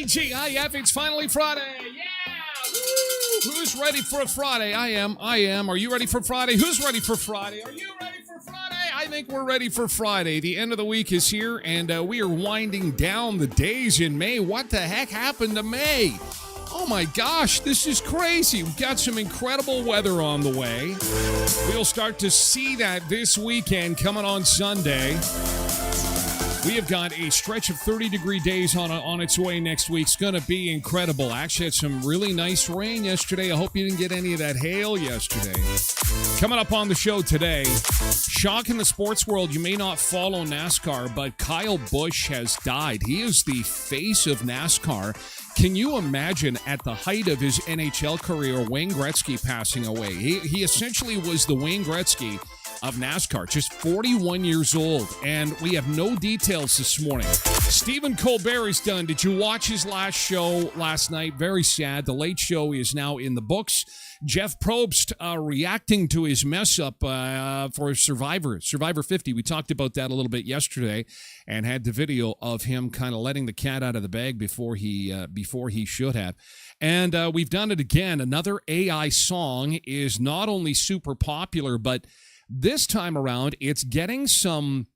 TGIF, it's finally Friday. Yeah! Woo! Who's ready for a Friday? I am. Are you ready for Friday? Who's ready for Friday? Are you ready for Friday? I think we're ready for Friday. The end of the week is here, and we are winding down the days in May. What the heck happened to May? Oh my gosh, this is crazy. We've got some incredible weather on the way. We'll start to see that this weekend coming on Sunday. We have got a stretch of 30-degree days on its way next week. It's going to be incredible. Actually, had some really nice rain yesterday. I hope you didn't get any of that hail yesterday. Coming up on the show today, shock in the sports world. You may not follow NASCAR, but Kyle Busch has died. He is the face of NASCAR. Can you imagine at the height of his NHL career, Wayne Gretzky passing away? He essentially was the Wayne Gretzky of NASCAR, just 41 years old, and we have no details this morning. Stephen Colbert is done. Did you watch his last show last night? Very sad. The Late Show is now in the books. Jeff Probst reacting to his mess up for Survivor 50. We talked about that a little bit yesterday and had the video of him kind of letting the cat out of the bag before he should have. And we've done it again. Another AI song is not only super popular, but this time around, it's getting some,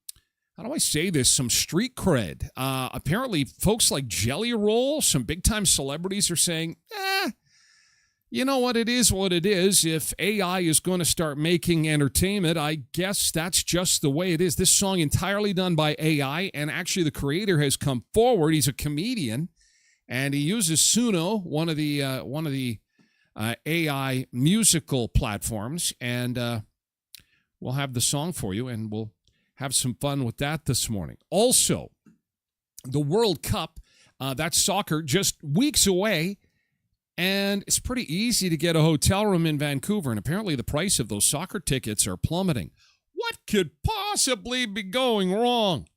how do I say this, some street cred. Apparently, folks like Jelly Roll, some big-time celebrities are saying, you know what, it is what it is. If AI is going to start making entertainment, I guess that's just the way it is. This song entirely done by AI, and actually the creator has come forward. He's a comedian, and he uses Suno, one of the AI musical platforms, and we'll have the song for you, and we'll have some fun with that this morning. Also, the World Cup, that's soccer, just weeks away, and it's pretty easy to get a hotel room in Vancouver, and apparently the price of those soccer tickets are plummeting. What could possibly be going wrong?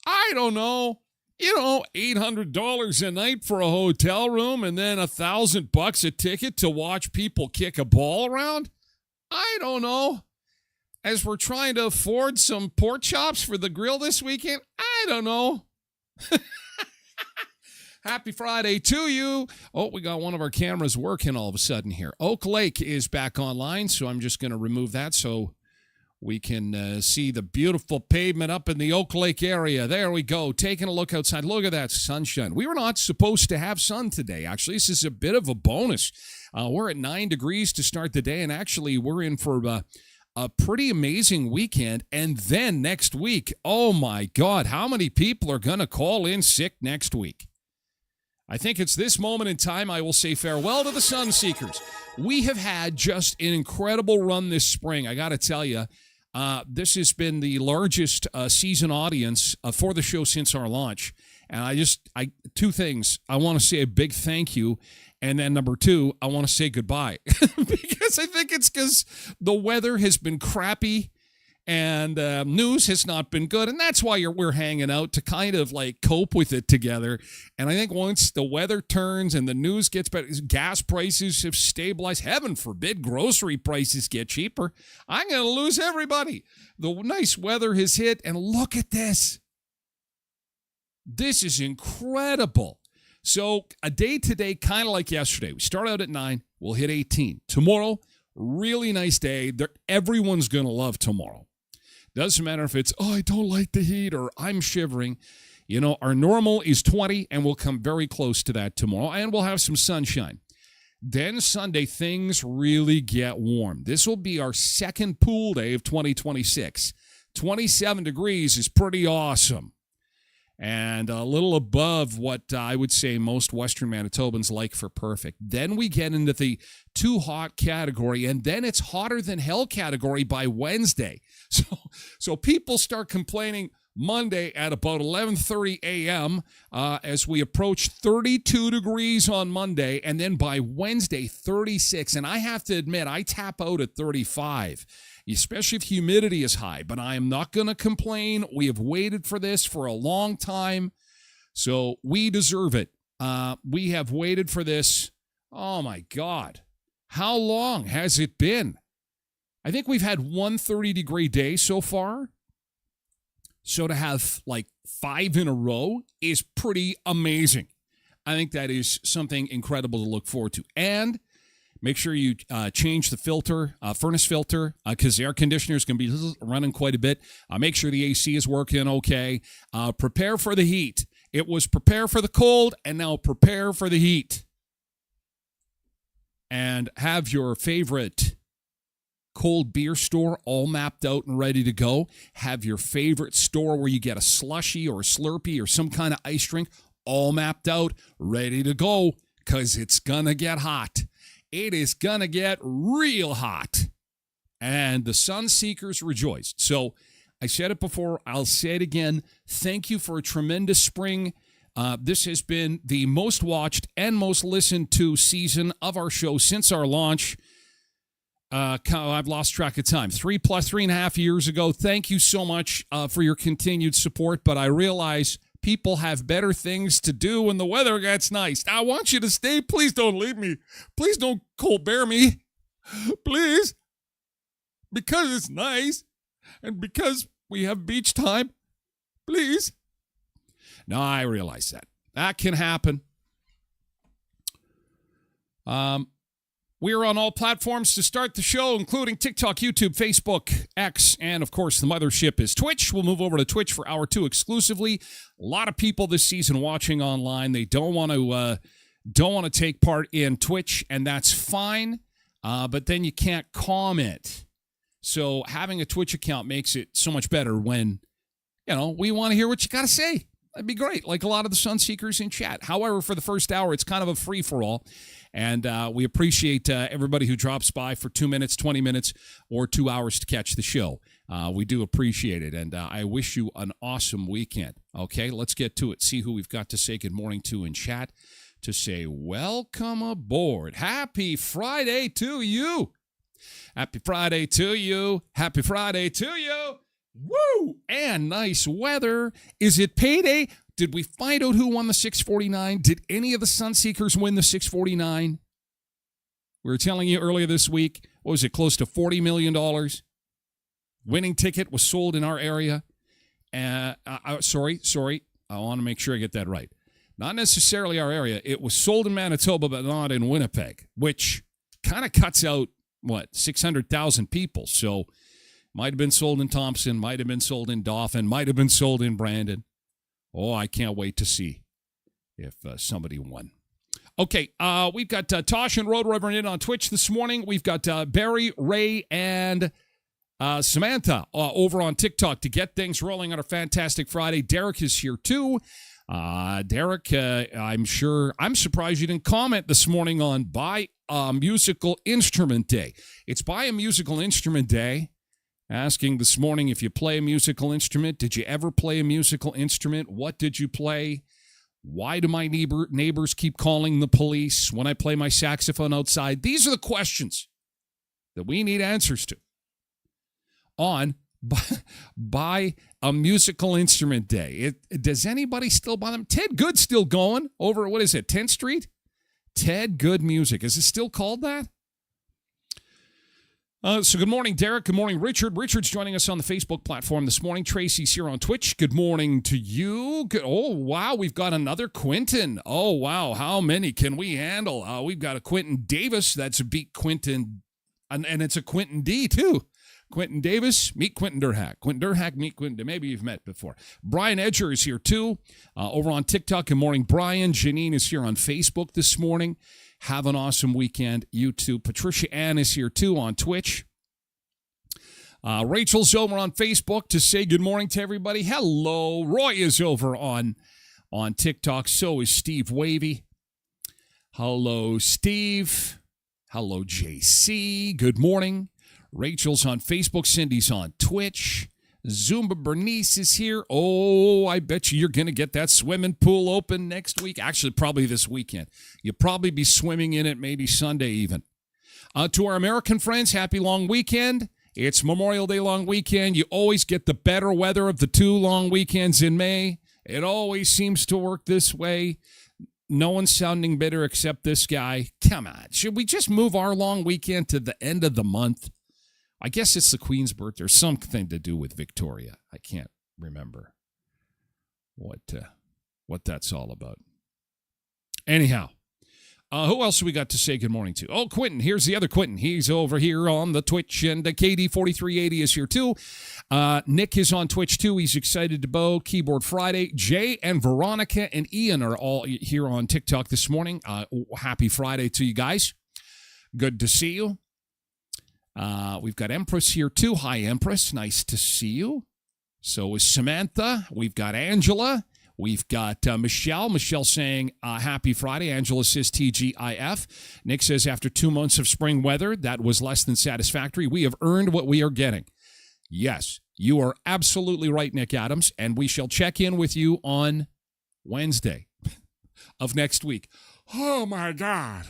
I don't know. $800 a night for a hotel room and then $1,000 a ticket to watch people kick a ball around? I don't know. As we're trying to afford some pork chops for the grill this weekend? I don't know. Happy Friday to you. Oh, we got one of our cameras working all of a sudden here. Oak Lake is back online, so I'm just going to remove that so We can see the beautiful pavement up in the Oak Lake area. There we go. Taking a look outside. Look at that sunshine. We were not supposed to have sun today. Actually, this is a bit of a bonus. We're at 9 degrees to start the day, and actually we're in for a pretty amazing weekend. And then next week, oh my God, how many people are going to call in sick next week? I think it's this moment in time I will say farewell to the Sun Seekers. We have had just an incredible run this spring. I got to tell you, this has been the largest season audience for the show since our launch. And two things. I want to say a big thank you. And then number two, I want to say goodbye. Because I think it's because the weather has been crappy and news has not been good. And that's why we're hanging out to kind of like cope with it together. And I think once the weather turns and the news gets better, gas prices have stabilized. Heaven forbid grocery prices get cheaper. I'm going to lose everybody. The nice weather has hit. And look at this. This is incredible. So a day today, kind of like yesterday. We start out at 9. We'll hit 18. Tomorrow, really nice day. Everyone's going to love tomorrow. Doesn't matter if it's, I don't like the heat or I'm shivering. You know, our normal is 20, and we'll come very close to that tomorrow, and we'll have some sunshine. Then Sunday, things really get warm. This will be our second pool day of 2026. 27 degrees is pretty awesome. And a little above what I would say most Western Manitobans like for perfect. Then we get into the too hot category, and then it's hotter than hell category by Wednesday. So people start complaining Monday at about 11:30 a.m. As we approach 32 degrees on Monday, and then by Wednesday, 36. And I have to admit, I tap out at 35. Especially if humidity is high, but I am not going to complain. We have waited for this for a long time, so we deserve it. We have waited for this. Oh, my God. How long has it been? I think we've had one 30-degree day so far, so to have like 5 in a row is pretty amazing. I think that is something incredible to look forward to. And make sure you change the filter, furnace filter, because the air conditioner is going to be running quite a bit. Make sure the AC is working okay. Prepare for the heat. It was prepare for the cold, and now prepare for the heat. And have your favorite cold beer store all mapped out and ready to go. Have your favorite store where you get a slushie or a Slurpee or some kind of ice drink all mapped out, ready to go, because it's going to get hot. It is going to get real hot. And the Sun Seekers rejoiced. So I said it before. I'll say it again. Thank you for a tremendous spring. This has been the most watched and most listened to season of our show since our launch. I've lost track of time. 3.5 years ago. Thank you so much for your continued support. But I realize people have better things to do when the weather gets nice. I want you to stay. Please don't leave me. Please don't cold bear me. Please. Because it's nice. And because we have beach time. Please. No, I realize that. That can happen. We are on all platforms to start the show, including TikTok, YouTube, Facebook, X, and, of course, the mothership is Twitch. We'll move over to Twitch for Hour 2 exclusively. A lot of people this season watching online. They don't want to take part in Twitch, and that's fine, but then you can't comment. So having a Twitch account makes it so much better when, we want to hear what you got to say. That'd be great, like a lot of the Sun Seekers in chat. However, for the first hour, it's kind of a free-for-all. And we appreciate everybody who drops by for 2 minutes, 20 minutes, or 2 hours to catch the show. We do appreciate it, and I wish you an awesome weekend. Okay, let's get to it. See who we've got to say good morning to in chat to say welcome aboard. Happy Friday to you. Happy Friday to you. Happy Friday to you. Woo! And nice weather. Is it payday? Did we find out who won the 649? Did any of the Sun Seekers win the 649? We were telling you earlier this week, what was it, close to $40 million? Winning ticket was sold in our area. Sorry. I want to make sure I get that right. Not necessarily our area. It was sold in Manitoba, but not in Winnipeg, which kind of cuts out, 600,000 people. So Might have been sold in Thompson, might have been sold in Dauphin, might have been sold in Brandon. Oh, I can't wait to see if somebody won. Okay, we've got Tosh and Road Reverend in on Twitch this morning. We've got Barry, Ray, and Samantha over on TikTok to get things rolling on a fantastic Friday. Derek is here too. Derek, I'm surprised you didn't comment this morning on Buy a Musical Instrument Day. It's Buy a Musical Instrument Day. Asking this morning if you play a musical instrument. Did you ever play a musical instrument? What did you play? Why do my neighbors keep calling the police when I play my saxophone outside? These are the questions that we need answers to on Buy a Musical Instrument Day. Does anybody still buy them? Ted Good's still going over, what is it, 10th Street? Ted Good Music. Is it still called that? So good morning, Derek. Good morning, Richard. Richard's joining us on the Facebook platform this morning. Tracy's here on Twitch. Good morning to you. Oh, wow. We've got another Quentin. Oh, wow. How many can we handle? We've got a Quentin Davis. That's a beat Quentin. And it's a Quentin D, too. Quentin Davis, meet Quentin Durhack. Quentin Durhack, meet Quentin. Maybe you've met before. Brian Edger is here, too, over on TikTok. Good morning, Brian. Janine is here on Facebook this morning. Have an awesome weekend, you too. Patricia Ann is here, too, on Twitch. Rachel's over on Facebook to say good morning to everybody. Hello. Roy is over on TikTok. So is Steve Wavy. Hello, Steve. Hello, JC. Good morning. Rachel's on Facebook. Cindy's on Twitch. Zumba Bernice is here. Oh, I bet you're going to get that swimming pool open next week. Actually, probably this weekend. You'll probably be swimming in it maybe Sunday even. To our American friends, happy long weekend. It's Memorial Day long weekend. You always get the better weather of the 2 long weekends in May. It always seems to work this way. No one's sounding bitter except this guy. Come on. Should we just move our long weekend to the end of the month? I guess it's the Queen's birthday or something to do with Victoria. I can't remember what that's all about. Anyhow, who else we got to say good morning to? Oh, Quentin. Here's the other Quentin. He's over here on the Twitch, and KD4380 is here too. Nick is on Twitch too. He's excited to bow Keyboard Friday. Jay and Veronica and Ian are all here on TikTok this morning. Happy Friday to you guys. Good to see you. We've got Empress here too. Hi, Empress. Nice to see you. So is Samantha. We've got Angela. We've got Michelle. Michelle saying happy Friday. Angela says TGIF. Nick says after 2 months of spring weather, that was less than satisfactory. We have earned what we are getting. Yes, you are absolutely right, Nick Adams. And we shall check in with you on Wednesday of next week. Oh, my God.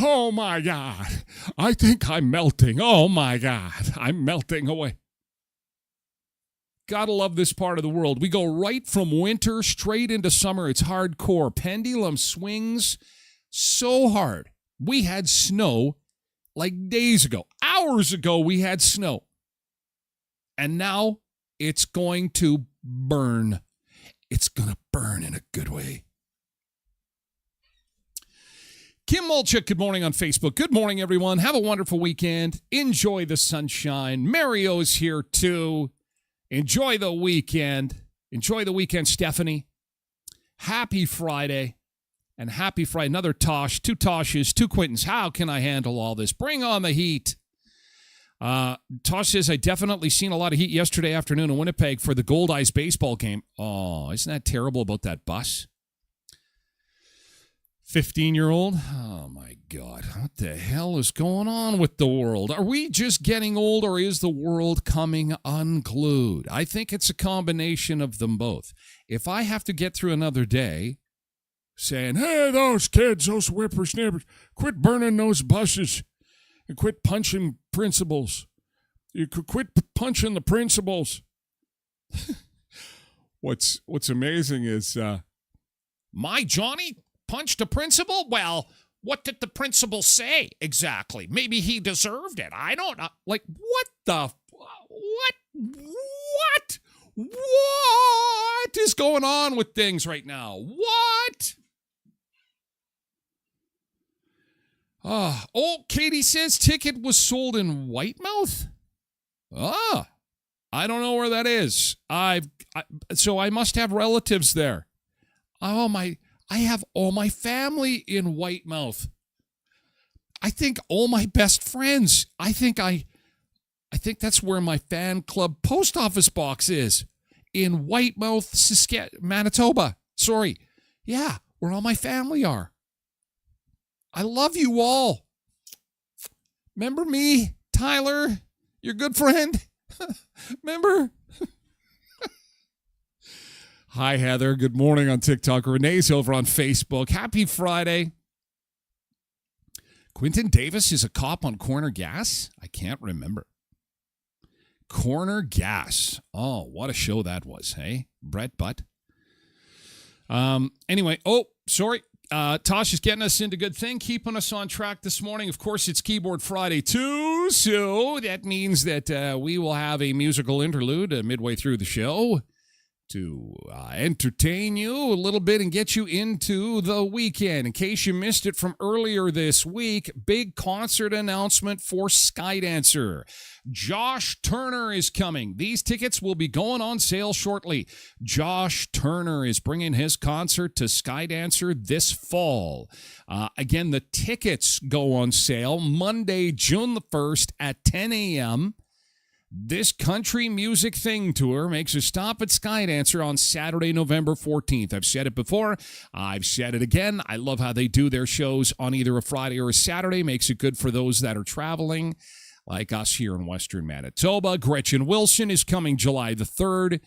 Oh, my God. I think I'm melting. Oh, my God. I'm melting away. Gotta love this part of the world. We go right from winter straight into summer. It's hardcore. Pendulum swings so hard. We had snow like days ago. Hours ago, we had snow. And now it's going to burn. It's going to burn in a good way. Kim Mulchuk, good morning on Facebook. Good morning, everyone. Have a wonderful weekend. Enjoy the sunshine. Mario's here, too. Enjoy the weekend. Enjoy the weekend, Stephanie. Happy Friday. And happy Friday. Another Tosh, 2 Toshes, 2 Quintons. How can I handle all this? Bring on the heat. Tosh says, I definitely seen a lot of heat yesterday afternoon in Winnipeg for the Gold Eyes baseball game. Oh, isn't that terrible about that bus? 15-year-old? Oh, my God. What the hell is going on with the world? Are we just getting old, or is the world coming unglued? I think it's a combination of them both. If I have to get through another day saying, hey, those kids, those whippersnappers, quit burning those buses and quit punching principals. You could quit punching the principals. What's amazing is my Johnny punched a principal? Well, what did the principal say exactly? Maybe he deserved it. I don't know. Like, what the... What is going on with things right now? What? Oh, Katie says ticket was sold in Whitemouth? Ah, I don't know where that is. So I must have relatives there. I have all my family in Whitemouth. I think all my best friends. I think that's where my fan club post office box is. In Whitemouth, Manitoba. Sorry. Yeah, where all my family are. I love you all. Remember me, Tyler, your good friend? Remember? Hi, Heather. Good morning on TikTok. Renee's over on Facebook. Happy Friday. Quentin Davis is a cop on Corner Gas? I can't remember. Corner Gas. Oh, what a show that was, hey? Brett Butt. Anyway, sorry. Tosh is getting us into good thing, keeping us on track this morning. Of course, it's Keyboard Friday, too, so that means that we will have a musical interlude midway through the show to entertain you a little bit and get you into the weekend. In case you missed it from earlier this week, big concert announcement for Skydancer. Josh Turner is coming. These tickets will be going on sale shortly. Josh Turner is bringing his concert to Skydancer this fall. Again, the tickets go on sale Monday, June the 1st at 10 a.m., This Country Music Thing Tour makes a stop at Skydancer on Saturday, November 14th. I've said it before. I've said it again. I love how they do their shows on either a Friday or a Saturday. Makes it good for those that are traveling, like us here in Western Manitoba. Gretchen Wilson is coming July the 3rd.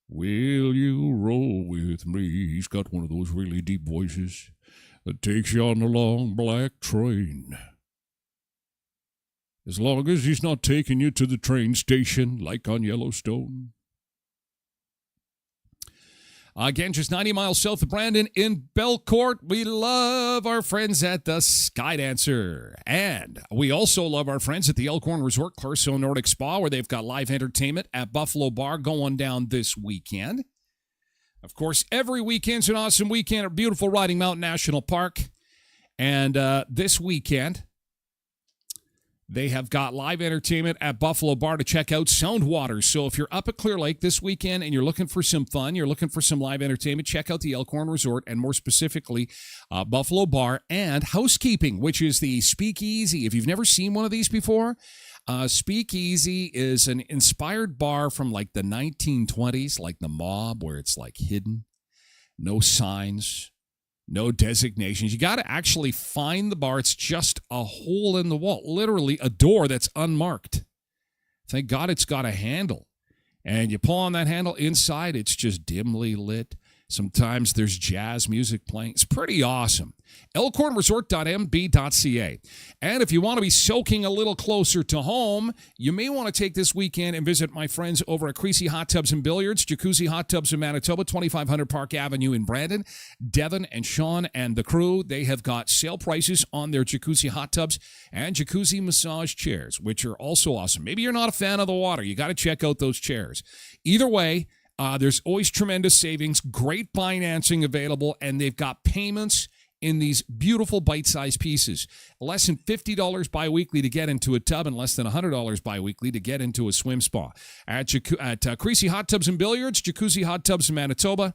Will you roll with me? He's got one of those really deep voices that takes you on the long black train. As long as he's not taking you to the train station like on Yellowstone. Again, just 90 miles south of Brandon in Belcourt, we love our friends at the Skydancer. And we also love our friends at the Elkhorn Resort Clarso Nordic Spa, where they've got live entertainment at Buffalo Bar going down this weekend. Of course, every weekend's an awesome weekend at beautiful Riding Mountain National Park. And this weekend, they have got live entertainment at Buffalo Bar to check out Soundwaters. So if you're up at Clear Lake this weekend and you're looking for some fun, you're looking for some live entertainment, check out the Elkhorn Resort and more specifically Buffalo Bar and Housekeeping, which is the Speakeasy. If you've never seen one of these before, Speakeasy is an inspired bar from like the 1920s, like the Mob, where it's like hidden, no signs. No designations. You got to actually find the bar. It's just a hole in the wall, literally a door that's unmarked. Thank God it's got a handle. And you pull on that handle, inside it's just dimly lit. Sometimes there's jazz music playing. It's pretty awesome. elkhornresort.mb.ca. And if you want to be soaking a little closer to home, you may want to take this weekend and visit my friends over at Creasy Hot Tubs and Billiards, Jacuzzi Hot Tubs in Manitoba, 2500 Park Avenue in Brandon. Devin and Sean and the crew, they have got sale prices on their jacuzzi hot tubs and jacuzzi massage chairs, which are also awesome. Maybe you're not a fan of the water. You got to check out those chairs. Either way, there's always tremendous savings, great financing available, and they've got payments in these beautiful bite-sized pieces. Less than $50 bi-weekly to get into a tub and less than $100 bi-weekly to get into a swim spa. At Creasy Hot Tubs and Billiards, Jacuzzi Hot Tubs in Manitoba.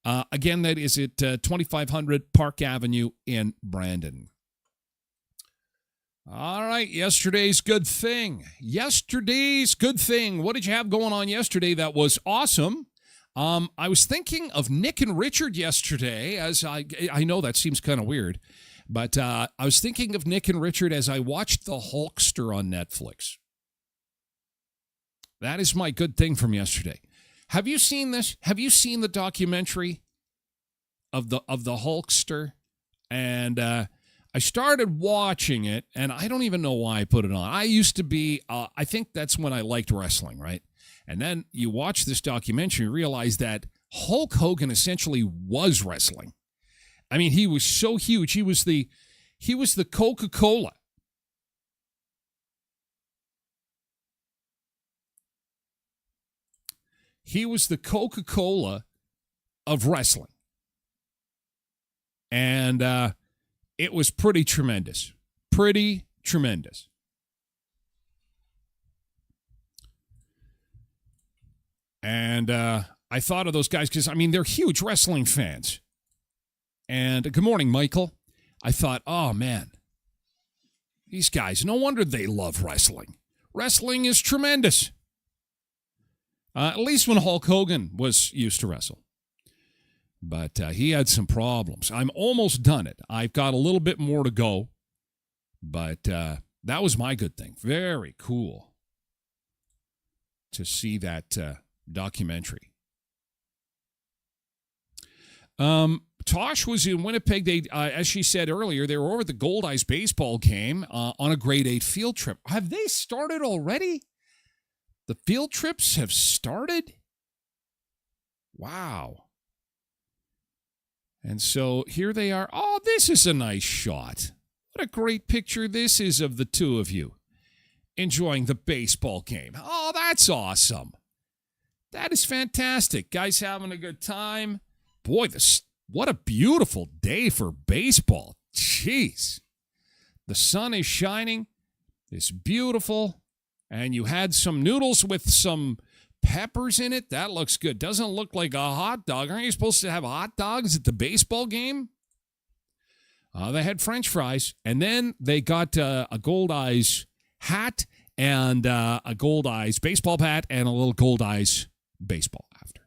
Again, that is at 2500 Park Avenue in Brandon. All right, yesterday's good thing. Yesterday's good thing. What did you have going on yesterday that was awesome? I was thinking of Nick and Richard yesterday, as I know that seems kind of weird, but I was thinking of Nick and Richard as I watched The Hulkster on Netflix. That is my good thing from yesterday. Have you seen this? Have you seen the documentary of the Hulkster? And I started watching it, and I don't even know why I put it on. I used to be, I think that's when I liked wrestling, right? And then you watch this documentary and realize that Hulk Hogan essentially was wrestling. I mean, he was so huge. He was the Coca-Cola. He was the Coca-Cola of wrestling. And it was pretty tremendous. Pretty tremendous. And I thought of those guys because, I mean, they're huge wrestling fans. And good morning, Michael. I thought, oh, man, these guys, no wonder they love wrestling. Wrestling is tremendous. At least when Hulk Hogan was used to wrestle. But he had some problems. I'm almost done it. I've got a little bit more to go. But that was my good thing. Very cool to see that documentary. Tosh was in Winnipeg. They, as she said earlier, they were over at the Gold Eyes baseball game on a grade 8 field trip. Have they started already? The field trips have started? Wow. And so here they are. Oh, this is a nice shot. What a great picture this is of the two of you enjoying the baseball game. Oh, that's awesome. That is fantastic. Guys having a good time. Boy, what a beautiful day for baseball. Jeez. The sun is shining. It's beautiful. And you had some noodles with some peppers in it. That looks good. Doesn't look like a hot dog. Aren't you supposed to have hot dogs at the baseball game? They had French fries. And then they got a Gold Eyes hat and a Gold Eyes baseball hat and a little Gold Eyes baseball after.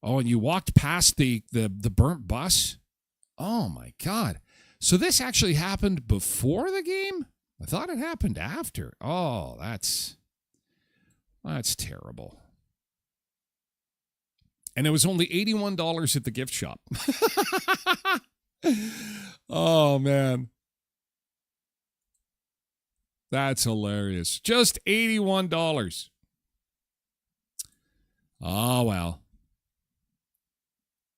Oh, and you walked past the burnt bus? Oh, my God. So this actually happened before the game? I thought it happened after. Oh, that's terrible. And it was only $81 at the gift shop. Oh, man. That's hilarious. Just $81. Oh, well.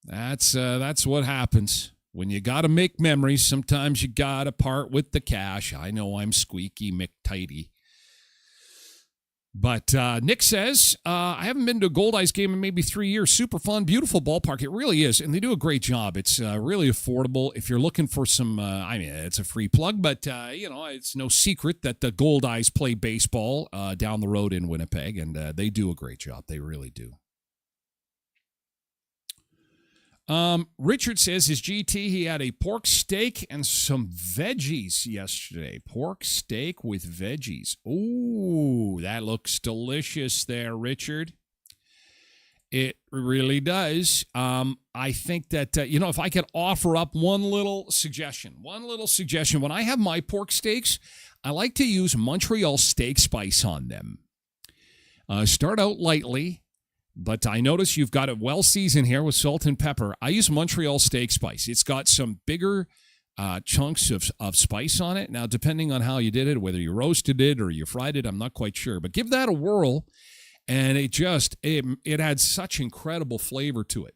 That's what happens. When you got to make memories, sometimes you got to part with the cash. I know I'm squeaky McTighty. But Nick says, I haven't been to a Gold Eyes game in maybe 3 years. Super fun, beautiful ballpark. It really is, and they do a great job. It's really affordable. If you're looking for some, I mean, it's a free plug, but, it's no secret that the Gold Eyes play baseball down the road in Winnipeg, and they do a great job. They really do. Richard says his GT, he had a pork steak and some veggies yesterday. Pork steak with veggies. Ooh, that looks delicious there, Richard. It really does. I think that, if I could offer up one little suggestion. When I have my pork steaks, I like to use Montreal steak spice on them. Start out lightly. But I notice you've got it well seasoned here with salt and pepper. I use Montreal steak spice. It's got some bigger chunks of spice on it. Now, depending on how you did it, whether you roasted it or you fried it, I'm not quite sure. But give that a whirl, and it adds such incredible flavor to it.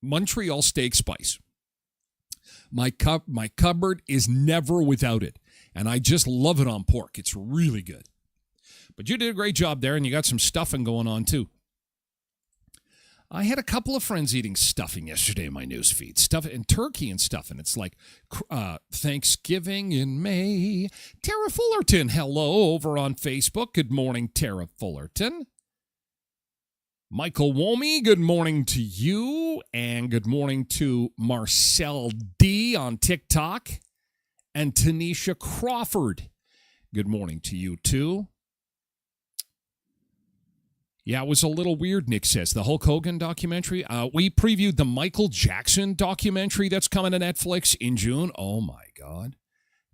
Montreal steak spice. My cupboard is never without it, and I just love it on pork. It's really good. But you did a great job there, and you got some stuffing going on, too. I had a couple of friends eating stuffing yesterday in my news feed. Stuff and turkey and stuffing. It's like Thanksgiving in May. Tara Fullerton, hello, over on Facebook. Good morning, Tara Fullerton. Michael Womi, good morning to you. And good morning to Marcel D on TikTok. And Tanisha Crawford. Good morning to you, too. Yeah, it was a little weird, Nick says. The Hulk Hogan documentary. We previewed the Michael Jackson documentary that's coming to Netflix in June. Oh, my God.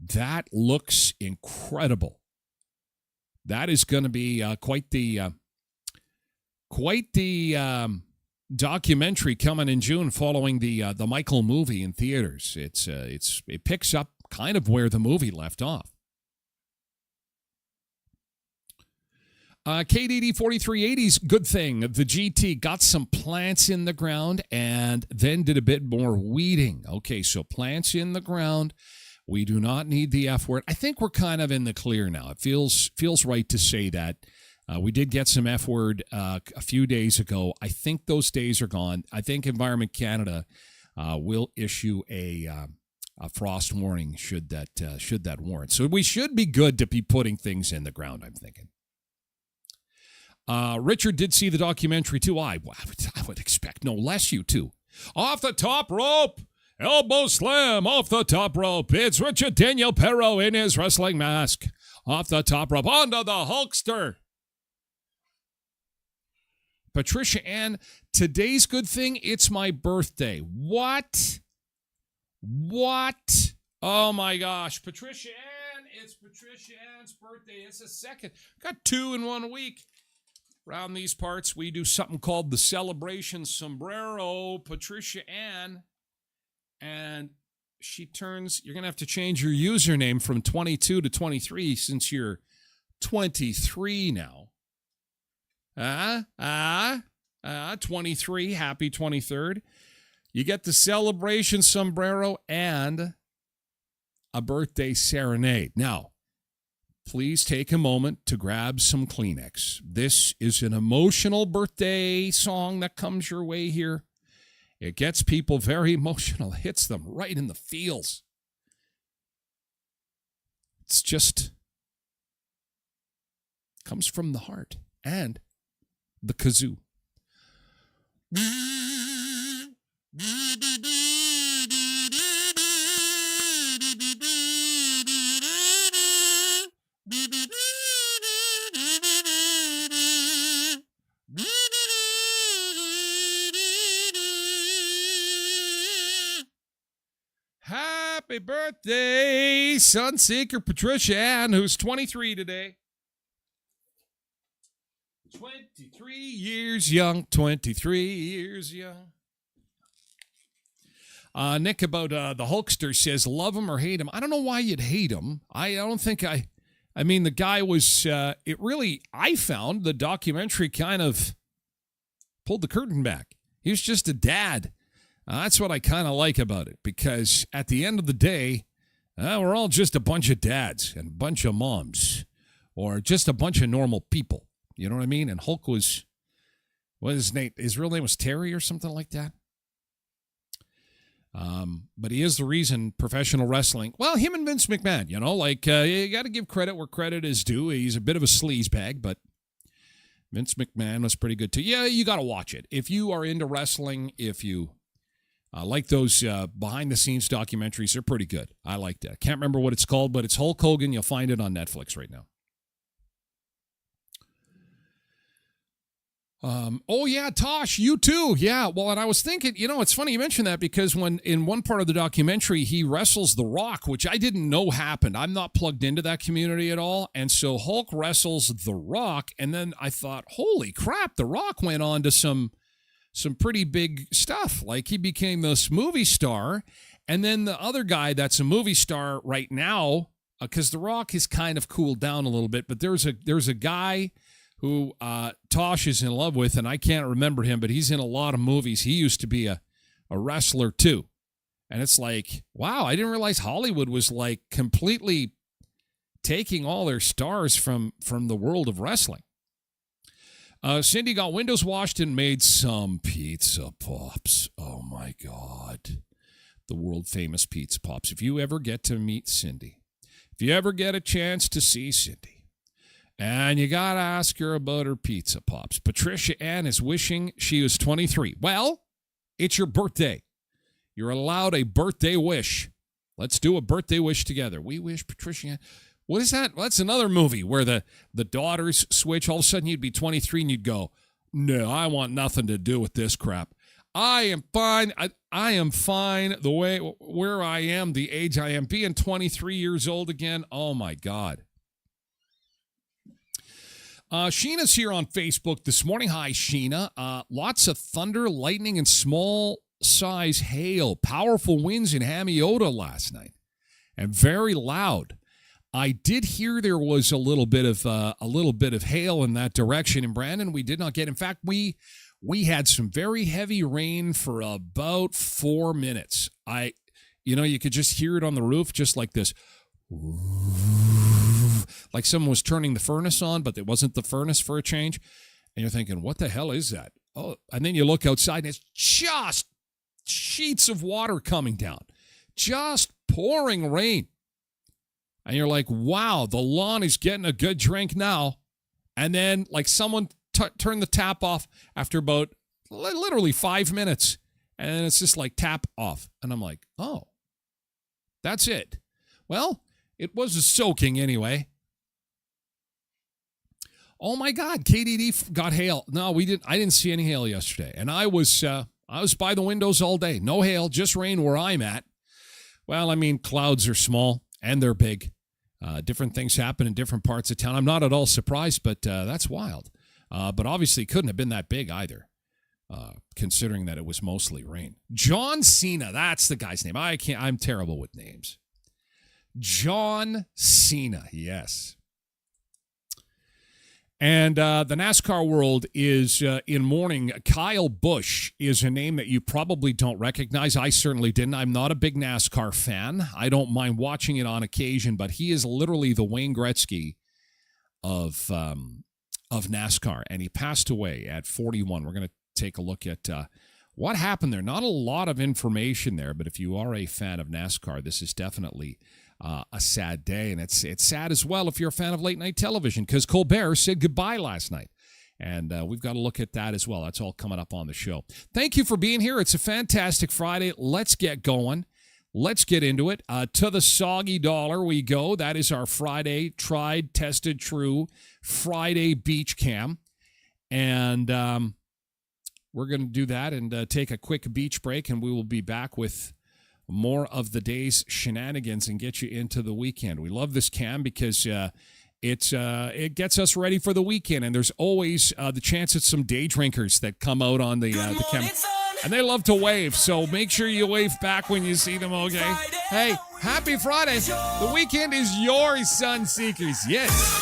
That looks incredible. That is going to be quite the documentary coming in June following the Michael movie in theaters. It picks up kind of where the movie left off. KDD 4380's good thing. The GT got some plants in the ground and then did a bit more weeding. Okay, so plants in the ground. We do not need the F word. I think we're kind of in the clear now. It feels right to say that. We did get some F word a few days ago. I think those days are gone. I think Environment Canada will issue a frost warning should that warrant. So we should be good to be putting things in the ground, I'm thinking. Richard did see the documentary, too. I would expect no less, you two. Off the top rope. Elbow slam off the top rope. It's Richard Daniel Perro in his wrestling mask. Off the top rope. Onto the Hulkster. Patricia Ann, today's good thing, it's my birthday. What? Oh, my gosh. Patricia Ann, it's Patricia Ann's birthday. It's the second. Got 2 in 1 week. Around these parts, we do something called the Celebration Sombrero. Patricia Ann, and she turns, you're going to have to change your username from 22 to 23 since you're 23 now. 23, happy 23rd. You get the Celebration Sombrero and a birthday serenade. Now, please take a moment to grab some Kleenex. This is an emotional birthday song that comes your way here. It gets people very emotional, hits them right in the feels. It's just comes from the heart and the kazoo. Happy birthday, Sunseeker Patricia Ann, who's 23 today. 23 years young, 23 years young. Nick about the Hulkster says, love him or hate him. I don't know why you'd hate him. I mean, the guy was, I found the documentary kind of pulled the curtain back. He was just a dad. That's what I kind of like about it, because at the end of the day, we're all just a bunch of dads and a bunch of moms, or just a bunch of normal people. You know what I mean? And Hulk was, what is his name? His real name was Terry or something like that. But he is the reason professional wrestling, well, him and Vince McMahon, you got to give credit where credit is due. He's a bit of a sleazebag, but Vince McMahon was pretty good too. Yeah, you got to watch it. If you are into wrestling, if you like those behind-the-scenes documentaries, they're pretty good. I like that. Can't remember what it's called, but it's Hulk Hogan. You'll find it on Netflix right now. Oh, yeah, Tosh, you too. Yeah, well, and I was thinking, it's funny you mentioned that, because when in one part of the documentary, he wrestles The Rock, which I didn't know happened. I'm not plugged into that community at all. And so Hulk wrestles The Rock, and then I thought, holy crap, The Rock went on to some pretty big stuff. Like, he became this movie star, and then the other guy that's a movie star right now, because The Rock has kind of cooled down a little bit, but there's a guy who Tosh is in love with, and I can't remember him, but he's in a lot of movies. He used to be a wrestler too. And it's like, wow, I didn't realize Hollywood was like completely taking all their stars from the world of wrestling. Cindy got windows washed and made some pizza pops. Oh my God. The world famous pizza pops. If you ever get to meet Cindy, if you ever get a chance to see Cindy, and you got to ask her about her pizza pops. Patricia Ann is wishing she was 23. Well, it's your birthday. You're allowed a birthday wish. Let's do a birthday wish together. We wish Patricia Ann. What is that? Well, that's another movie where the daughters switch. All of a sudden you'd be 23 and you'd go, no, I want nothing to do with this crap. I am fine. I am fine the way where I am, the age I am. Being 23 years old again, oh my God. Sheena's here on Facebook this morning. Hi, Sheena. Lots of thunder, lightning, and small-size hail. Powerful winds in Hamiota last night, and very loud. I did hear there was a little bit of hail in that direction in Brandon. We did not get. In fact, we had some very heavy rain for about 4 minutes. You could just hear it on the roof, just like this. Like someone was turning the furnace on, but it wasn't the furnace for a change. And you're thinking, what the hell is that? Oh, and then you look outside and it's just sheets of water coming down. Just pouring rain. And you're like, wow, the lawn is getting a good drink now. And then like someone turn the tap off after about literally 5 minutes. And it's just like tap off. And I'm like, oh, that's it. Well, it was a soaking anyway. Oh my God, KDD got hail. No, we didn't. I didn't see any hail yesterday. And I was by the windows all day. No hail, just rain where I'm at. Well, I mean, clouds are small and they're big. Different things happen in different parts of town. I'm not at all surprised, but that's wild. But obviously couldn't have been that big either, considering that it was mostly rain. John Cena, that's the guy's name. I'm terrible with names. John Cena, yes. And the NASCAR world is in mourning. Kyle Busch is a name that you probably don't recognize. I certainly didn't. I'm not a big NASCAR fan. I don't mind watching it on occasion, but he is literally the Wayne Gretzky of NASCAR, and he passed away at 41. We're going to take a look at what happened there. Not a lot of information there, but if you are a fan of NASCAR, this is definitely a sad day, and it's sad as well if you're a fan of late-night television, because Colbert said goodbye last night, and we've got to look at that as well. That's all coming up on the show. Thank you for being here. It's a fantastic Friday. Let's get going. Let's get into it. To the Soggy Dollar we go. That is our Friday, tried, tested, true Friday beach cam, and we're going to do that and take a quick beach break, and we will be back with more of the day's shenanigans and get you into the weekend. We love this cam because it gets us ready for the weekend, and there's always the chance at some day drinkers that come out on the cam, and they love to wave, so make sure you wave back when you see them, okay? Hey, happy Friday. The weekend is yours, Sun Seekers. Yes.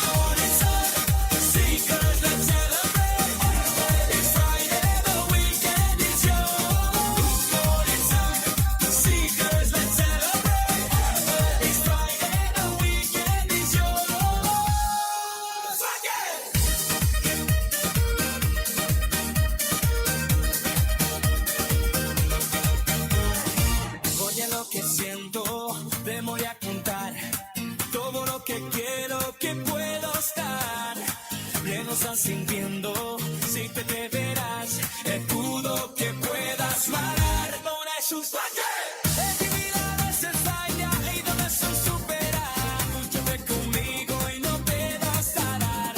Sintiendo, si te verás, escudo que puedas parar. Por eso es en mi vida a veces falla y no me son superar. Llévate conmigo y no puedas parar.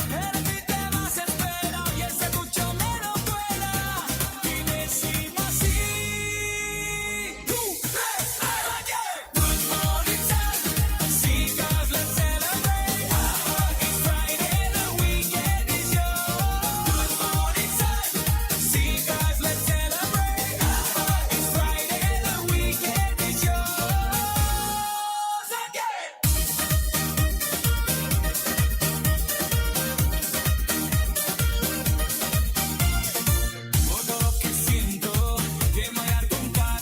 En mi tema se espera y ese mucho menos fuera. Y me sigo así. Good morning, sun. Seekers, let's celebrate. It's Friday, the weekend is yours. Good morning, sun. Seekers, let's celebrate. It's Friday, the weekend is yours. Todo lo que siento, que me voy a contar.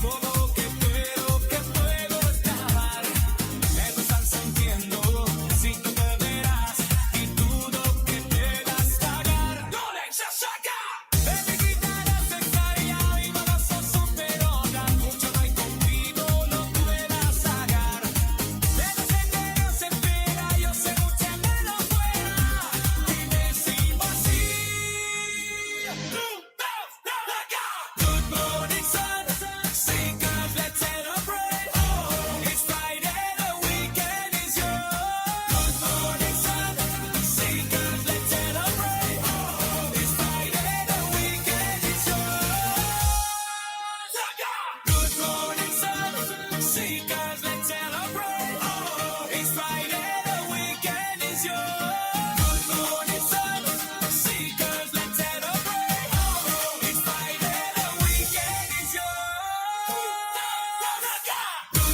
Todo lo que espero, que puedo estar. Me lo están sintiendo, si tú te verás. Y tú lo que puedas pagar. ¡Glen se saca! En mi guitarra se estaría y no lo son superona. Mucho no hay conmigo, lo puedas sacar. De los senderos se espera, yo sé mucho menos fuera. Y me sigo así. Good morning, sun. Seekers, let's celebrate. It's Friday, the weekend is yours. Good morning, sun. Seekers, let's celebrate. It's Friday, the weekend is yours. Good morning, sun. Seekers, let's celebrate. It's Friday, the weekend is yours. Good morning, sun. Seekers, let's celebrate. It's Friday, the weekend is yours.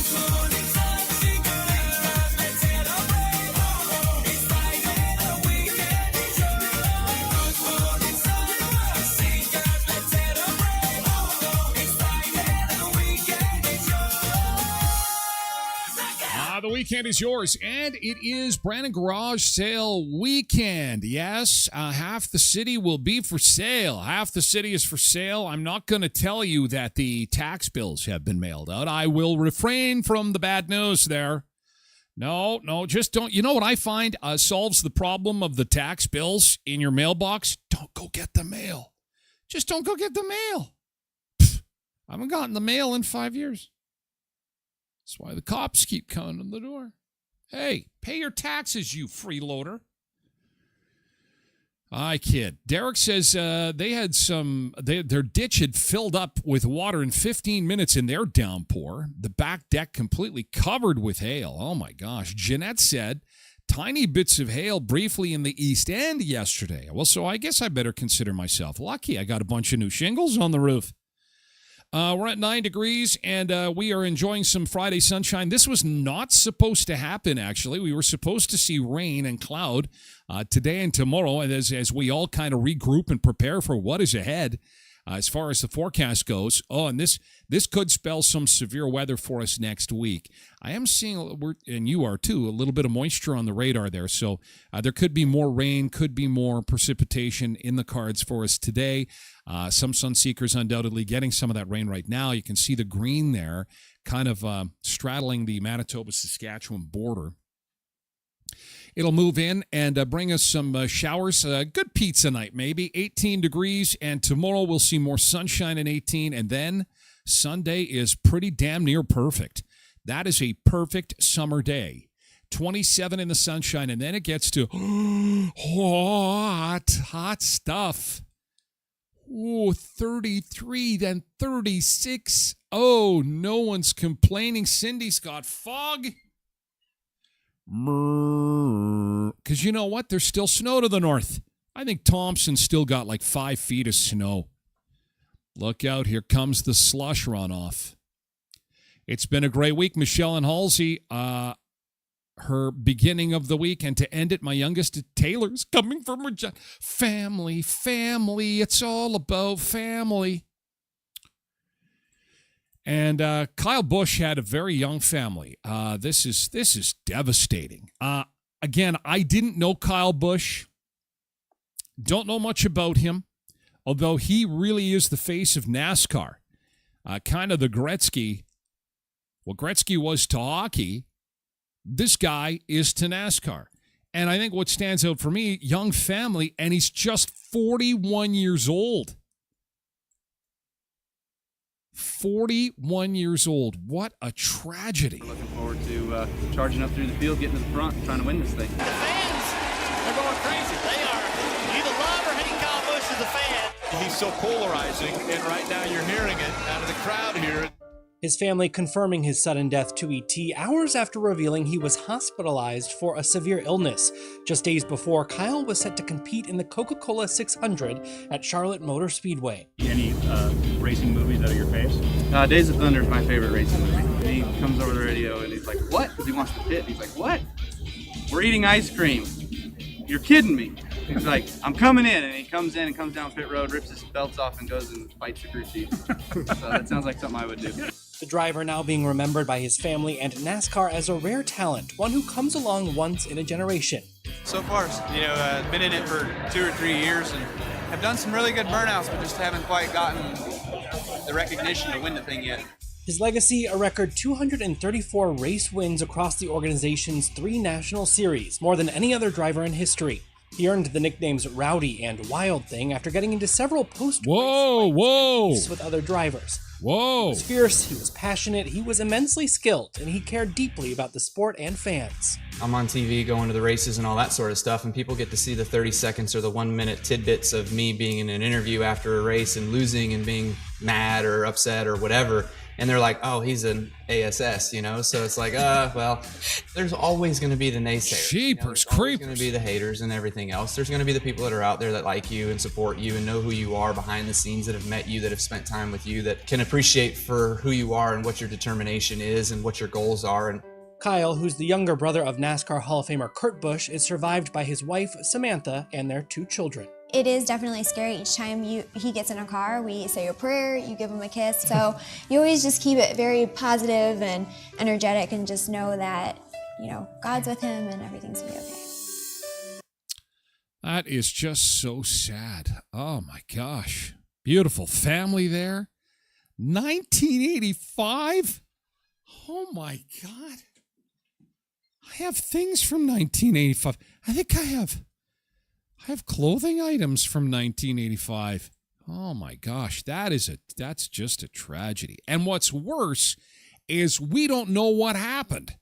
Good morning, sun. Seekers, let's celebrate. It's Friday, the weekend is yours. Good morning, sun. Seekers, let's celebrate. It's Friday, the weekend is yours. The weekend is yours, and it is Brandon Garage Sale Weekend. Yes, half the city will be for sale. Half the city is for sale. I'm not going to tell you that the tax bills have been mailed out. I will refrain from the bad news there. No, just don't. You know what I find solves the problem of the tax bills in your mailbox? Don't go get the mail. Just don't go get the mail. Pfft, I haven't gotten the mail in 5 years. That's why the cops keep coming to the door. Hey, pay your taxes, you freeloader. I kid. Derek says they had their ditch had filled up with water in 15 minutes in their downpour. The back deck completely covered with hail. Oh my gosh. Jeanette said tiny bits of hail briefly in the East End yesterday. Well, so I guess I better consider myself lucky. I got a bunch of new shingles on the roof. We're at 9 degrees, and we are enjoying some Friday sunshine. This was not supposed to happen, actually. We were supposed to see rain and cloud today and tomorrow, and as we all kind of regroup and prepare for what is ahead as far as the forecast goes. Oh, and this could spell some severe weather for us next week. I am seeing, and you are too, a little bit of moisture on the radar there. So there could be more rain, could be more precipitation in the cards for us today. Some sun seekers undoubtedly getting some of that rain right now. You can see the green there kind of straddling the Manitoba-Saskatchewan border. It'll move in and bring us some showers. Good pizza night, maybe. 18 degrees, and tomorrow we'll see more sunshine and 18, and then Sunday is pretty damn near perfect. That is a perfect summer day. 27 in the sunshine, and then it gets to hot stuff. Ooh, 33, then 36. Oh, no one's complaining. Cindy's got fog. Because you know what? There's still snow to the north. I think Thompson's still got like 5 feet of snow. Look out. Here comes the slush runoff. It's been a great week. Michelle and Halsey, her beginning of the week, and to end it, my youngest, Taylor's coming from Regina. Family. It's all about family. And Kyle Busch had a very young family. This is devastating. Again, I didn't know Kyle Busch. Don't know much about him, although he really is the face of NASCAR. Kind of the Gretzky. Well, Gretzky was to hockey. This guy is to NASCAR. And I think what stands out for me, young family, and he's just 41 years old. 41 years old. What a tragedy. Looking forward to charging up through the field, getting to the front, and trying to win this thing. The fans, they're going crazy. They are. You either love or hate Kyle Busch as a fan. He's so polarizing, and right now you're hearing it out of the crowd here. His family confirming his sudden death to ET hours after revealing he was hospitalized for a severe illness. Just days before, Kyle was set to compete in the Coca-Cola 600 at Charlotte Motor Speedway. Any racing movies that are your faves? Days of Thunder is my favorite racing movie. He comes over the radio and he's like, "What?" Because he wants to pit. He's like, "What? We're eating ice cream. You're kidding me." He's like, "I'm coming in," and he comes in and comes down pit road, rips his belts off, and goes and fights the crew chief. So that sounds like something I would do. The driver now being remembered by his family and NASCAR as a rare talent, one who comes along once in a generation. So far, been in it for 2 or 3 years and have done some really good burnouts, but just haven't quite gotten the recognition to win the thing yet. His legacy, a record 234 race wins across the organization's 3 national series, more than any other driver in history. He earned the nicknames Rowdy and Wild Thing after getting into several post-race with other drivers. Whoa! He was fierce, he was passionate, he was immensely skilled, and he cared deeply about the sport and fans. I'm on TV going to the races and all that sort of stuff, and people get to see the 30 seconds or the 1 minute tidbits of me being in an interview after a race and losing and being mad or upset or whatever. And they're like, "Oh, he's an ASS," So it's like, well, there's always going to be the naysayers. Jeepers There's creepers. going to be the haters and everything else. There's going to be the people that are out there that like you and support you and know who you are behind the scenes, that have met you, that have spent time with you, that can appreciate for who you are and what your determination is and what your goals are. And Kyle, who's the younger brother of NASCAR Hall of Famer Kurt Busch, is survived by his wife, Samantha, and their 2 children. It is definitely scary. Each time he gets in a car, we say a prayer, you give him a kiss. So you always just keep it very positive and energetic and just know that, God's with him and everything's going to be okay. That is just so sad. Oh, my gosh. Beautiful family there. 1985? Oh, my God. I have things from 1985. I think I have clothing items from 1985. Oh my gosh, that's just a tragedy. And what's worse is we don't know what happened,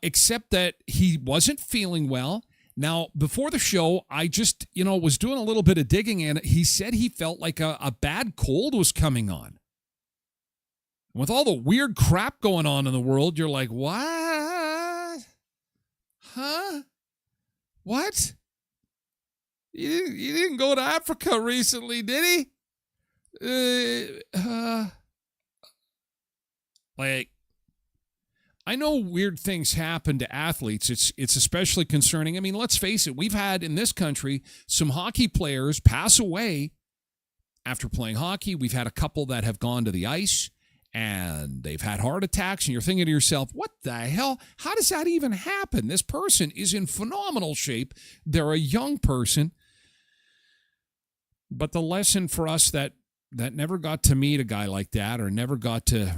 except that he wasn't feeling well. Now, before the show, I just, was doing a little bit of digging, and he said he felt like a bad cold was coming on. With all the weird crap going on in the world, you're like, what? Huh? What? You didn't go to Africa recently, did he? Like, I know weird things happen to athletes. It's especially concerning. I mean, let's face it. We've had in this country some hockey players pass away after playing hockey. We've had a couple that have gone to the ice and they've had heart attacks, and you're thinking to yourself, what the hell? How does that even happen? This person is in phenomenal shape. They're a young person. But the lesson for us that never got to meet a guy like that, or never got to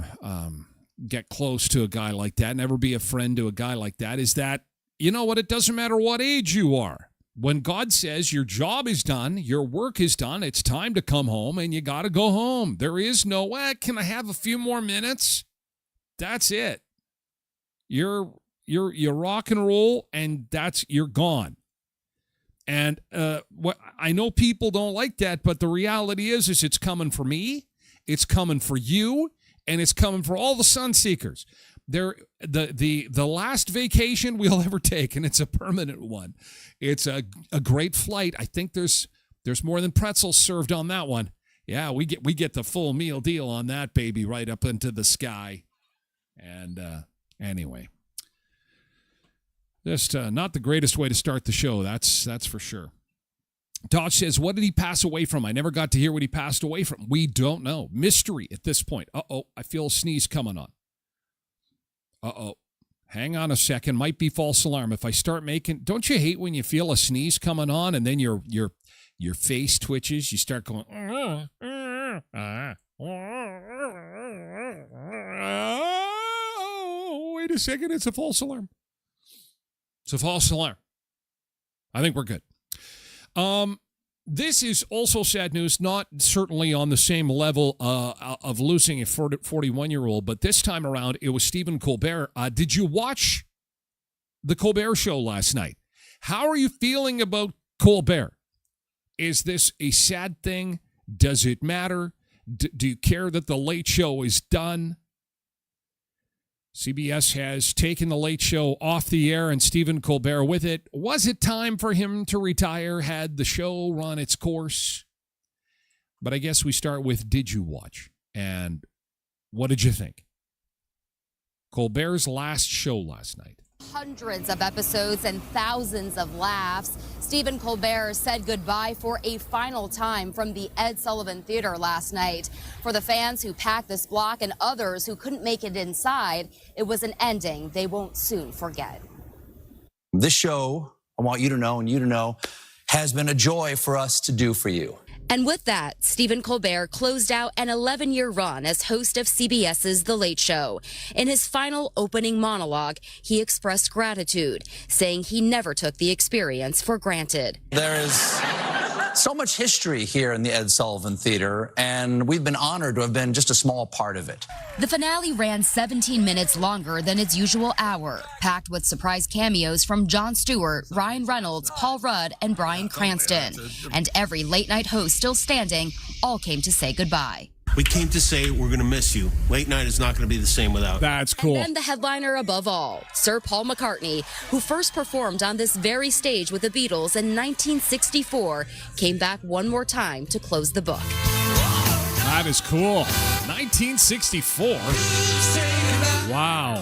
get close to a guy like that, never be a friend to a guy like that, is that, you know what, it doesn't matter what age you are. When God says your job is done, your work is done, it's time to come home, and you got to go home. There is no, can I have a few more minutes? That's it. You're rock and roll, and you're gone. And what I know people don't like that, but the reality is it's coming for me, it's coming for you, and it's coming for all the Sunseekers. The last vacation we'll ever take, and it's a permanent one. It's a great flight. I think there's more than pretzels served on that one. Yeah, we get the full meal deal on that baby, right up into the sky. And anyway, just not the greatest way to start the show. That's for sure. Dodge says, what did he pass away from? I never got to hear what he passed away from. We don't know. Mystery at this point. I feel a sneeze coming on. Hang on a second. Might be false alarm. If I start making, don't you hate when you feel a sneeze coming on and then your face twitches? You start going, oh, wait a second. It's a false alarm. It's a false alarm. I think we're good. This is also sad news, not certainly on the same level of losing a 41-year-old, but this time around, it was Stephen Colbert. Did you watch the Colbert Show last night? How are you feeling about Colbert? Is this a sad thing? Does it matter? Do you care that the Late Show is done? CBS has taken the Late Show off the air and Stephen Colbert with it. Was it time for him to retire? Had the show run its course? But I guess we start with, did you watch? And what did you think? Colbert's last show last night. Hundreds of episodes and thousands of laughs. Stephen Colbert said goodbye for a final time from the Ed Sullivan Theater last night. For the fans who packed this block and others who couldn't make it inside, it was an ending they won't soon forget. This show, I want you to know, and you to know, has been a joy for us to do for you. And with that, Stephen Colbert closed out an 11-year run as host of CBS's The Late Show. In his final opening monologue, he expressed gratitude, saying he never took the experience for granted. There is so much history here in the Ed Sullivan Theater, and we've been honored to have been just a small part of it. The finale ran 17 minutes longer than its usual hour, packed with surprise cameos from Jon Stewart, Ryan Reynolds, Paul Rudd, and Bryan Cranston. And every late-night host still standing all came to say goodbye. We came to say we're going to miss you. Late night is not going to be the same without. That's cool. And then the headliner above all, Sir Paul McCartney, who first performed on this very stage with the Beatles in 1964, came back one more time to close the book. That is cool. 1964. Wow.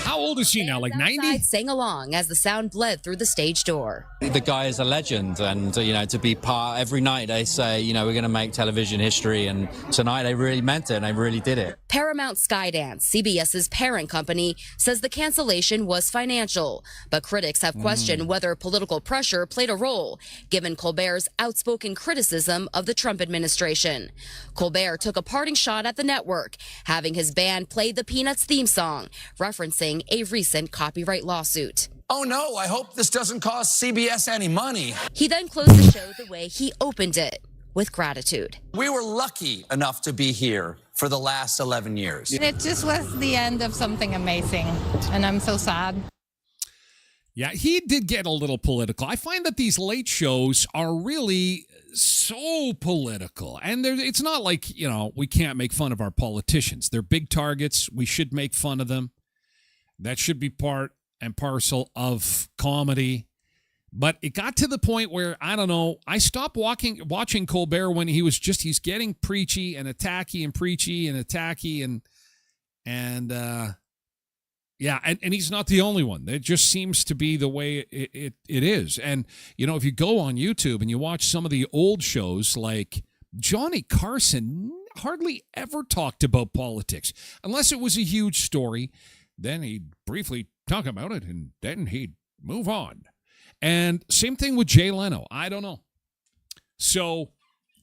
How old is she now? Like 90? Sang along as the sound bled through the stage door. The guy is a legend, and to be part, every night they say, we're going to make television history, and tonight they really meant it and they really did it. Paramount Skydance, CBS's parent company, says the cancellation was financial, but critics have questioned whether political pressure played a role, given Colbert's outspoken criticism of the Trump administration. Colbert took a parting shot at the network, having his band play the Peanuts theme song, referencing a recent copyright lawsuit. Oh no, I hope this doesn't cost CBS any money. He then closed the show the way he opened it, with gratitude. We were lucky enough to be here for the last 11 years. It just was the end of something amazing, and I'm so sad. Yeah, he did get a little political. I find that these late shows are really so political. And it's not like, we can't make fun of our politicians. They're big targets. We should make fun of them. That should be part and parcel of comedy. But it got to the point where, I don't know, I stopped watching Colbert when he's getting preachy and attacky and preachy and attacky and he's not the only one. It just seems to be the way it is. And, if you go on YouTube and you watch some of the old shows, like Johnny Carson hardly ever talked about politics, unless it was a huge story. Then he'd briefly talk about it, and then he'd move on. And same thing with Jay Leno. I don't know. So,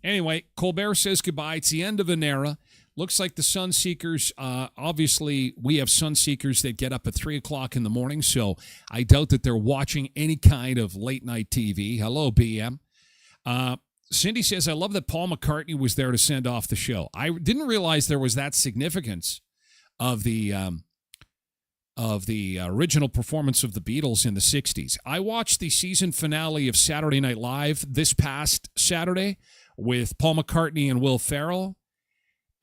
anyway, Colbert says goodbye. It's the end of an era. Looks like the Sunseekers, obviously, we have Sunseekers that get up at 3 o'clock in the morning, so I doubt that they're watching any kind of late-night TV. Hello, BM. Cindy says, I love that Paul McCartney was there to send off the show. I didn't realize there was that significance of the original performance of the Beatles in the 60s. I watched the season finale of Saturday Night Live this past Saturday with Paul McCartney and Will Ferrell,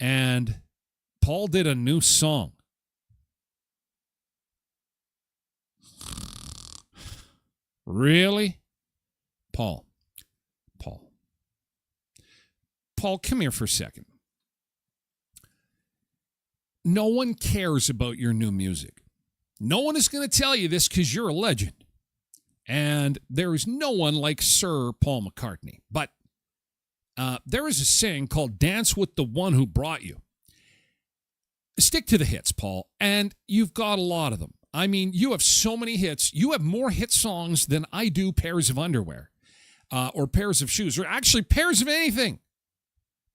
and Paul did a new song. Really? Paul, come here for a second. No one cares about your new music. No one is going to tell you this because you're a legend. And there is no one like Sir Paul McCartney. But there is a saying called dance with the one who brought you. Stick to the hits, Paul. And you've got a lot of them. I mean, you have so many hits. You have more hit songs than I do pairs of underwear or pairs of shoes or actually pairs of anything.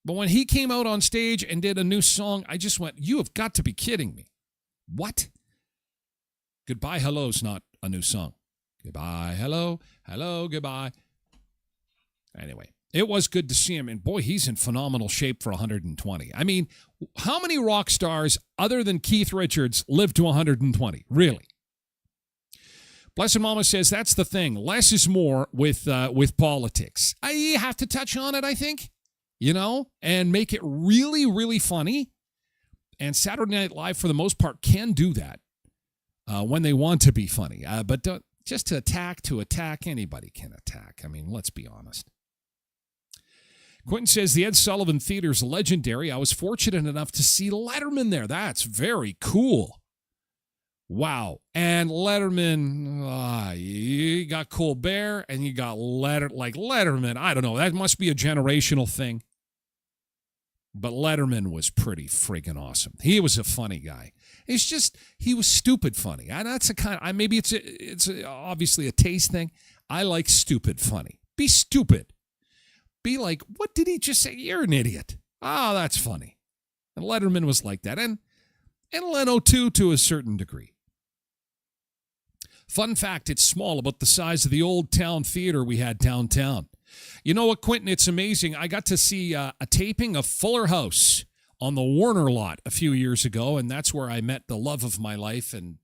But when he came out on stage and did a new song, I just went, you have got to be kidding me. What? Goodbye Hello's not a new song. Goodbye Hello, hello, goodbye. Anyway, it was good to see him. And boy, he's in phenomenal shape for 120. I mean, how many rock stars other than Keith Richards live to 120? Really? Blessed Mama says that's the thing. Less is more with politics. I have to touch on it, I think. And make it really, really funny. And Saturday Night Live, for the most part, can do that when they want to be funny. But just to attack, anybody can attack. I mean, let's be honest. Quentin says, the Ed Sullivan Theater is legendary. I was fortunate enough to see Letterman there. That's very cool. Wow. And Letterman, you got Colbert and you got Letterman. I don't know. That must be a generational thing. But Letterman was pretty friggin' awesome. He was a funny guy. He was stupid funny. And that's maybe it's obviously a taste thing. I like stupid funny. Be stupid. Be like, what did he just say? You're an idiot. Oh, that's funny. And Letterman was like that. And Leno too, to a certain degree. Fun fact, it's small, about the size of the old town theater we had downtown. You know what, Quentin? It's amazing. I got to see a taping of Fuller House on the Warner lot a few years ago, and that's where I met the love of my life. And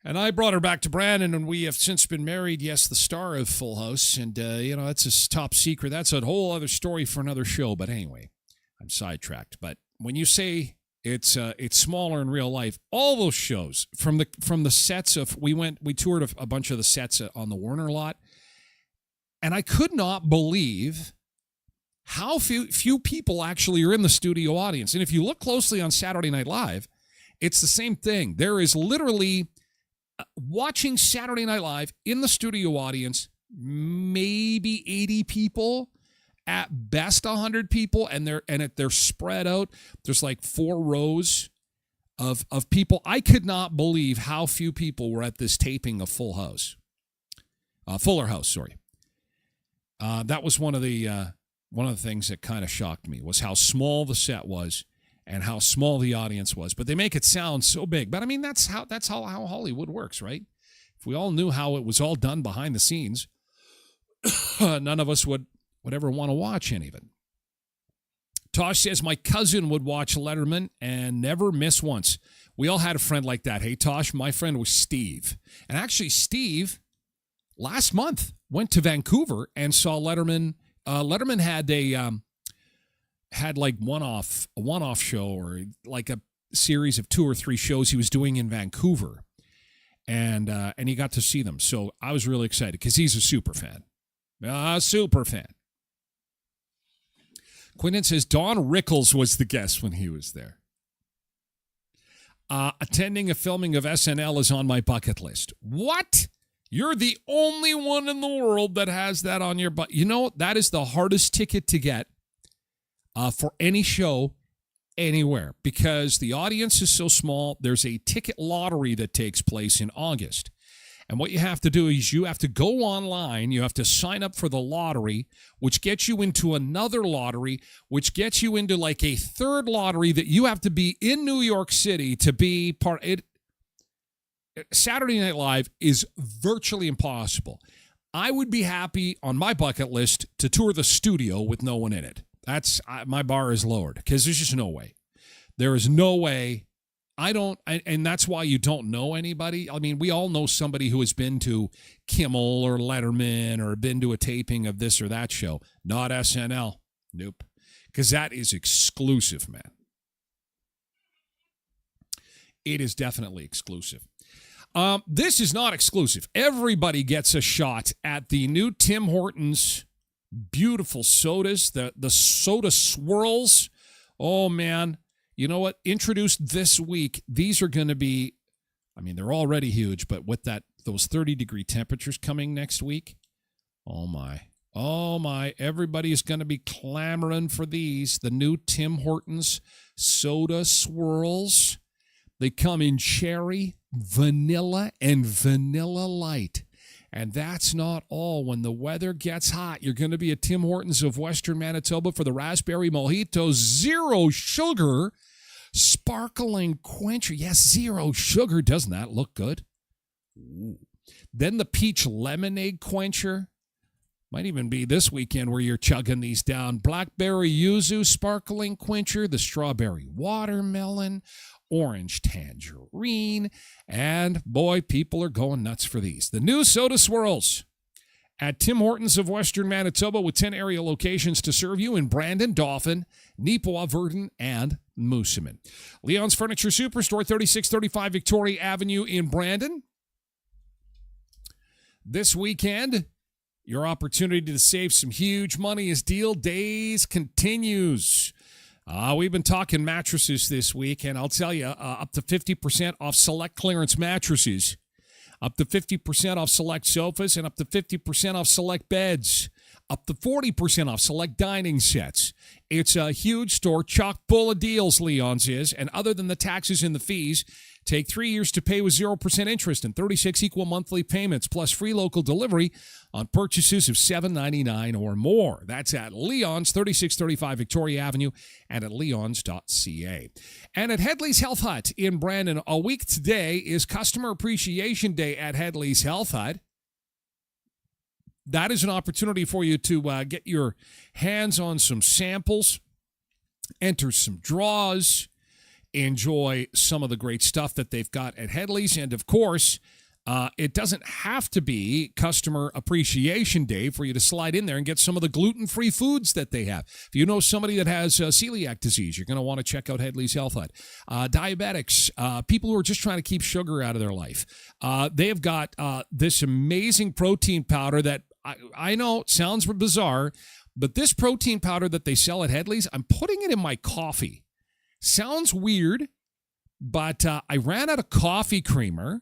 I brought her back to Brandon, and we have since been married. Yes, the star of Full House, and that's a top secret. That's a whole other story for another show. But anyway, I'm sidetracked. But when you say it's smaller in real life, all those shows from the sets of we toured a bunch of the sets on the Warner lot. And I could not believe how few people actually are in the studio audience. And if you look closely on Saturday Night Live, it's the same thing. There is literally watching Saturday Night Live in the studio audience, maybe 80 people. At best 100 people, and they're spread out. There's like 4 rows of people. I could not believe how few people were at this taping of Fuller House. Sorry. That was one of the things that kind of shocked me, was how small the set was and how small the audience was. But they make it sound so big. But I mean, that's how Hollywood works, right? If we all knew how it was all done behind the scenes, none of us would ever want to watch any of it. Tosh says, my cousin would watch Letterman and never miss once. We all had a friend like that. Hey, Tosh, my friend was Steve. And actually, Steve, last month, went to Vancouver and saw Letterman. Letterman had like a one-off show, or like a series of 2 or 3 shows he was doing in Vancouver. And he got to see them. So I was really excited because he's a super fan. Super fan. Quinton says Don Rickles was the guest when he was there. Attending a filming of SNL is on my bucket list. What? You're the only one in the world that has that on your bucket. You know, that is the hardest ticket to get for any show anywhere, because the audience is so small. There's a ticket lottery that takes place in August. And what you have to do is you have to go online, you have to sign up for the lottery, which gets you into another lottery, which gets you into like a third lottery that you have to be in New York City to be part. Saturday Night Live is virtually impossible. I would be happy on my bucket list to tour the studio with no one in it. My bar is lowered because there's just no way. There is no way. And that's why you don't know anybody. I mean, we all know somebody who has been to Kimmel or Letterman or been to a taping of this or that show. Not SNL. Nope. Because that is exclusive, man. It is definitely exclusive. This is not exclusive. Everybody gets a shot at the new Tim Hortons beautiful sodas, the soda swirls. Oh, man. You know what? Introduced this week, these are going to be, I mean, they're already huge, but with those 30-degree temperatures coming next week, oh my, everybody is going to be clamoring for these. The new Tim Hortons soda swirls. They come in cherry, vanilla, and vanilla light. And that's not all. When the weather gets hot, you're going to be at Tim Hortons of Western Manitoba for the Raspberry Mojito, 0 sugar, sparkling quencher. Yes, 0 sugar. Doesn't that look good? Ooh. Then the peach lemonade quencher. Might even be this weekend where you're chugging these down. Blackberry yuzu sparkling quencher, the strawberry watermelon, orange tangerine, and boy, people are going nuts for these. The new soda swirls at Tim Hortons of Western Manitoba, with 10 area locations to serve you in Brandon, Dauphin, Neepawa, Verdun, and Moosomin. Leon's Furniture Superstore, 3635 Victoria Avenue in Brandon. This weekend, your opportunity to save some huge money as Deal Days continues. We've been talking mattresses this week, and I'll tell you, up to 50% off select clearance mattresses, up to 50% off select sofas, and up to 50% off select beds, up to 40% off select dining sets. It's a huge store, chock full of deals, Leon's is, and other than the taxes and the fees, take 3 years to pay with 0% interest and 36 equal monthly payments, plus free local delivery on purchases of $7.99 or more. That's at Leon's, 3635 Victoria Avenue, and at leons.ca. And at Headley's Health Hut in Brandon, a week today is Customer Appreciation Day at Headley's Health Hut. That is an opportunity for you to get your hands on some samples, enter some draws, enjoy some of the great stuff that they've got at Headley's. And, of course, it doesn't have to be Customer Appreciation Day for you to slide in there and get some of the gluten-free foods that they have. If you know somebody that has celiac disease, you're going to want to check out Headley's Health Hut. Diabetics, people who are just trying to keep sugar out of their life. They have got this amazing protein powder that I know sounds bizarre, but this protein powder that they sell at Headley's, I'm putting it in my coffee. Sounds weird, but I ran out of coffee creamer,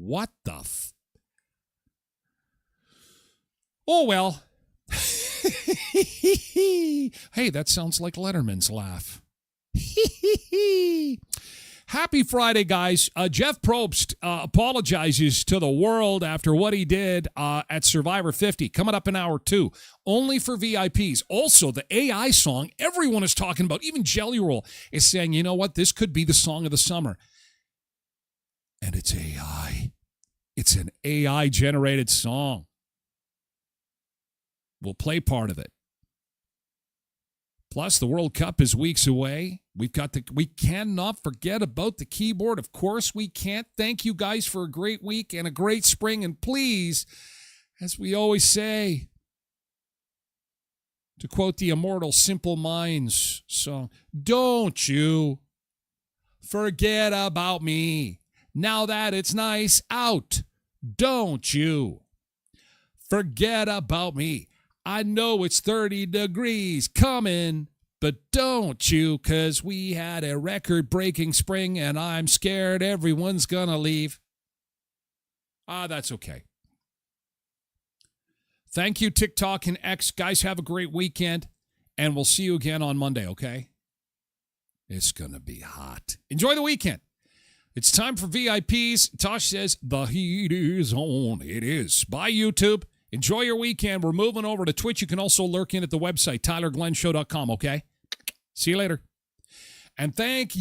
What the Oh, well. Hey, that sounds like Letterman's laugh. Happy Friday, guys. Jeff Probst apologizes to the world after what he did at Survivor 50. Coming up in hour 2. Only for VIPs. Also, the AI song everyone is talking about, even Jelly Roll, is saying, you know what? This could be the song of the summer. And it's AI. It's an AI-generated song. We'll play part of it. Plus, the World Cup is weeks away. We cannot forget about the keyboard. Of course, we can't. Thank you guys for a great week and a great spring. And please, as we always say, to quote the immortal Simple Minds song, don't you forget about me now that it's nice out. Don't you forget about me. I know it's 30 degrees coming, but don't you, 'cause we had a record-breaking spring and I'm scared everyone's gonna leave. That's okay. Thank you, TikTok and X. Guys, have a great weekend, and we'll see you again on Monday, okay? It's gonna be hot. Enjoy the weekend. It's time for VIPs. Tosh says, the heat is on. It is. Bye, YouTube. Enjoy your weekend. We're moving over to Twitch. You can also lurk in at the website, tylerglenshow.com, okay? See you later. And thank you.